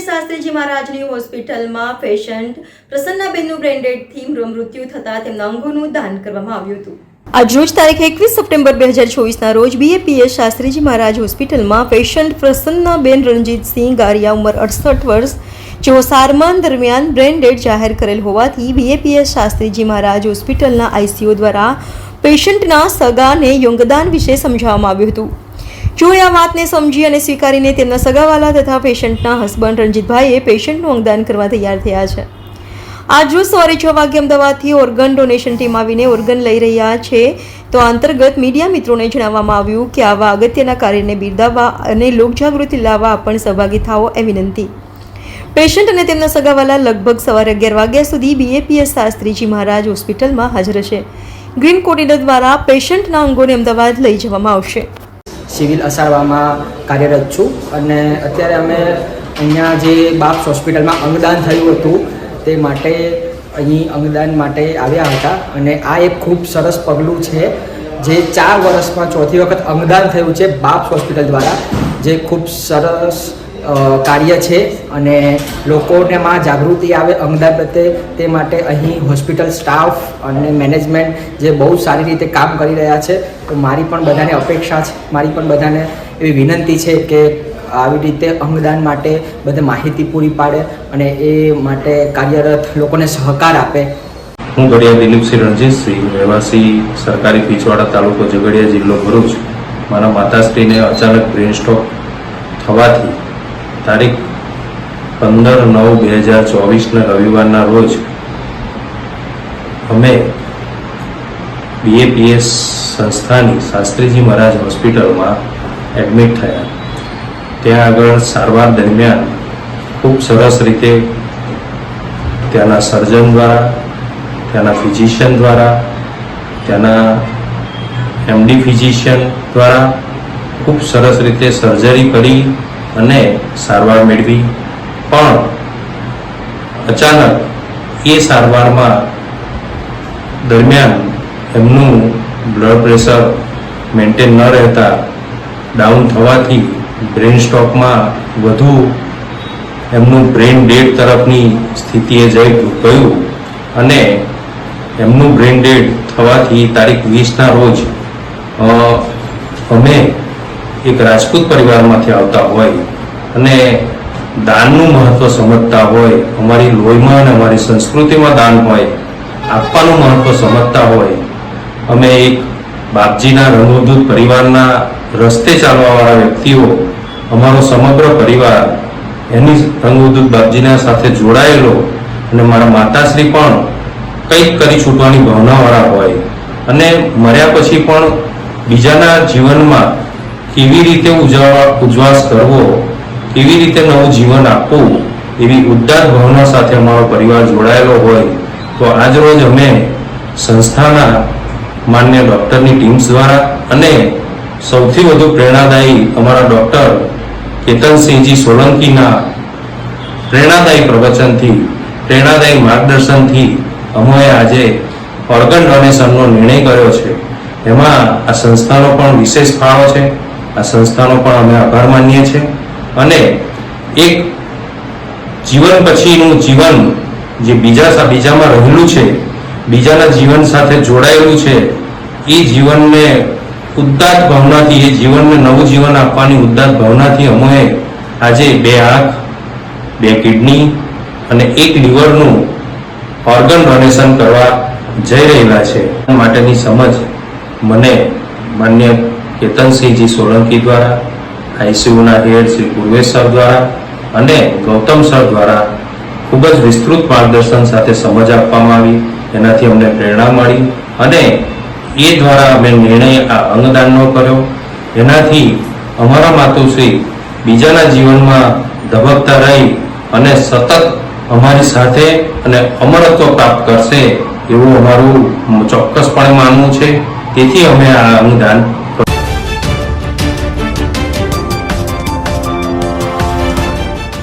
શાસ્ત્રીજી મહારાજની હોસ્પિટલમાં પેશન્ટ પ્રસન્નાબેનનું બ્રેન્ડેડથી મૃત્યુ થતાં તેમના અંગોનું દાન કરવામાં આવ્યું હતું. આજરોજ તારીખ 21 સપ્ટેમ્બર 2024ના રોજ બીએપીએસ શાસ્ત્રીજી મહારાજ હોસ્પિટલમાં પેશન્ટ પ્રસન્નાબેન રણજીતસિંહ ગારિયા ઉંમર 68 વર્ષ જેઓ સારવાર દરમિયાન બ્રેન્ડેડ જાહેર કરેલ હોવાથી બીએપીએસ શાસ્ત્રીજી મહારાજ હોસ્પિટલના આઈસીયુ દ્વારા પેશન્ટના સગાને યોગદાન વિશે સમજાવવામાં આવ્યું હતું. જોએ આ વાતને સમજી અને સ્વીકારીને તેમના સગાવાલા તથા પેશન્ટના હસબન્ડ રણજીતભાઈએ પેશન્ટનું અંગદાન કરવા તૈયાર થયા છે. આજરોજ સવારે 6 વાગ્યે અમદાવાદથી ઓર્ગન ડોનેશન ટીમ આવીને ઓર્ગન લઈ રહ્યા છે. તો આ અંતર્ગત મીડિયા મિત્રોને જણાવવામાં આવ્યું કે આવા અગત્યના કાર્યને બિરદાવવા અને લોકજાગૃતિ લાવવા પણ સહભાગી થાઓ એ વિનંતી. પેશન્ટ અને તેમના સગાવાલા લગભગ સવારે 11 વાગ્યા સુધી બીએપીએસ શાસ્ત્રીજી મહારાજ હોસ્પિટલમાં હાજર હશે. ગ્રીન કોરિડોર દ્વારા પેશન્ટના અંગોને અમદાવાદ લઈ જવામાં આવશે. સિવિલ અસારવામાં કાર્યરત છું અને અત્યારે અમે અહીંયા જે બાપ્સ હોસ્પિટલમાં અંગદાન થયું હતું તે માટે અહીં અંગદાન માટે આવ્યા હતા અને આ એક ખૂબ સરસ પગલું છે જે 4 વર્ષમાં ચોથી વખત અંગદાન થયું છે બાપ્સ હોસ્પિટલ દ્વારા, જે ખૂબ સરસ કાર્ય છે અને લોકોનેમાં જાગૃતિ આવે અંગદાન પ્રત્યે તે માટે અહીં હોસ્પિટલ સ્ટાફ અને મેનેજમેન્ટ જે બહુ સારી રીતે કામ કરી રહ્યા છે. તો મારી પણ બધાને અપેક્ષા છે, મારી પણ બધાને એવી વિનંતી છે કે આવી રીતે અંગદાન માટે બધે માહિતી પૂરી પાડે અને એ માટે કાર્યરત લોકોને સહકાર આપે. હું ગડિયા દિલીપસિંહ રણજીતસિંહ, રહેવાસી સરકારી પીછવાડા તાલુકો ઝઘડિયા, જિલ્લો ભરૂચ. મારા માતાશ્રીને અચાનક બ્રેન સ્ટ્રોક થવાથી તારીખ 15/9/2024ના રવિવારના રોજ અમે બીએપીએસ સંસ્થાની શાસ્ત્રીજી મહારાજ હોસ્પિટલમાં એડમિટ થયા. ત્યાં આગળ સારવાર દરમિયાન ખૂબ સરસ રીતે ત્યાંના સર્જન દ્વારા, ત્યાંના ફિઝિશિયન દ્વારા, ત્યાંના એમડી ફિઝિશિયન દ્વારા ખૂબ સરસ રીતે સર્જરી કરી અને સારવાર મેળવી. પણ અચાનક એ સારવારમાં દરમિયાન એમનું બ્લડ પ્રેશર મેન્ટેન ન રહેતા ડાઉન થવાથી બ્રેન સ્ટ્રોકમાં વધુ એમનું બ્રેન ડેડ તરફની સ્થિતિએ ગયું અને એમનું બ્રેન ડેડ થવાથી તારીખ 20ના રોજ અમે એક રાજપૂત પરિવારમાંથી આવતા હોય અને દાનનું મહત્વ સમજતા હોય, અમારી લોહીમાં અને અમારી સંસ્કૃતિમાં દાન હોય, આપવાનું મહત્વ સમજતા હોય, અમે એક બાપજીના રંગોદૂત પરિવારના રસ્તે ચાલવાવાળા વ્યક્તિઓ, અમારો સમગ્ર પરિવાર એની રંગોદૂત બાપજીના સાથે જોડાયેલો અને મારા માતાશ્રી પણ કંઈક કરી છૂટવાની ભાવનાવાળા હોય અને મર્યા પછી પણ બીજાના જીવનમાં કેવી રીતે ઉજ્વાસ કરવો, કેવી રીતે નવું જીવન આપવું, એવી ઉદાત્ત ભાવના સાથે અમારો પરિવાર જોડાયેલો હોય. તો આજરોજ અમે સંસ્થાના માન્ય ડૉક્ટરની ટીમ્સ દ્વારા અને સૌથી વધુ પ્રેરણાદાયી અમારા ડૉક્ટર કેતનસિંહજી સોલંકીના પ્રેરણાદાયી પ્રવચનથી, પ્રેરણાદાયી માર્ગદર્શનથી અમે આજે ઓર્ગન ડોનેશનનો નિર્ણય કર્યો છે. એમાં આ સંસ્થાનો પણ વિશેષ ફાળો છે. આ સંસ્થાનો પણ અમે આભાર માનીએ છીએ અને એક જીવન પછીનું જીવન જે બીજામાં રહેલું છે, બીજાના જીવન સાથે જોડાયેલું છે, એ જીવનને ઉદાત્ત ભાવનાથી, એ જીવનને નવું જીવન આપવાની ઉદાત્ત ભાવનાથી અમે આજે 2 આંખ, 2 કિડની અને 1 લીવરનું ઓર્ગન ડોનેશન કરવા જઈ રહેલા છે. માટેની સમજ મને માન્ય કેતનસિંહજી સોલંકી દ્વારા, આઈસીયુના હેડ શ્રી પૂર્વેશ સર દ્વારા અને ગૌતમ સર દ્વારા ખૂબ જ વિસ્તૃત માર્ગદર્શન સાથે સમજ આપવામાં આવી. એનાથી અમને પ્રેરણા મળી અને એ દ્વારા અમે નિર્ણય આ અંગદાનનો કર્યો. એનાથી અમારા માતુશ્રી બીજાના જીવનમાં ધબકતા રહી અને સતત અમારી સાથે અને અમરત્વ પ્રાપ્ત કરશે એવું અમારું ચોક્કસપણે માનવું છે. તેથી અમે આ અંગદાન